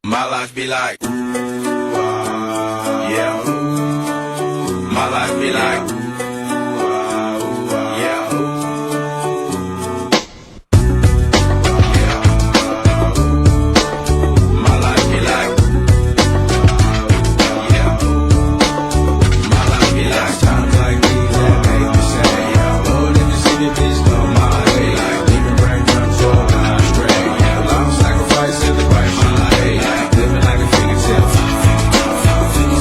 My life be like, yeah. My life be like, yeah. My life be like, yeah. My life be like times like these that make me say, yeah. Lord, if you see the bitch come my way, like leaving brain drums all down straight, yeah. Long sacrifice in the right my life. Living like a fingertip.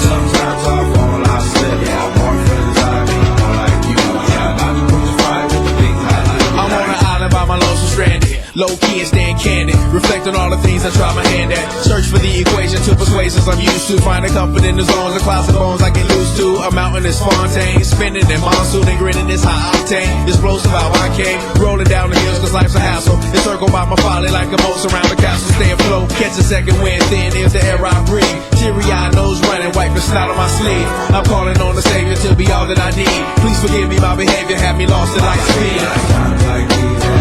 Sometimes I fall, I slip. Yeah, more friends I meet, more like you. Yeah, about to put the fire with the big highlight. I'm on an island by my lonesome stranded. Low key and staying candid. Reflect on all the things I try my hand at. Search for the equation to persuasions I'm used to. Find a comfort in the zones, the clouds of bones I get loose to. A mountain is Fontaine. Spinning in monsoon and grinning is high octane. Explosive how I came. Rolling down the hills cause life's a hassle. Encircled by my folly like a moat around the castle. Stay afloat, catch a second wind. Thin is the air I breathe. Teary-eyed nose running, wipe the snot on my sleeve. I'm calling on the Savior to be all that I need. Please forgive me my behavior, had me lost at light speed. Times like these.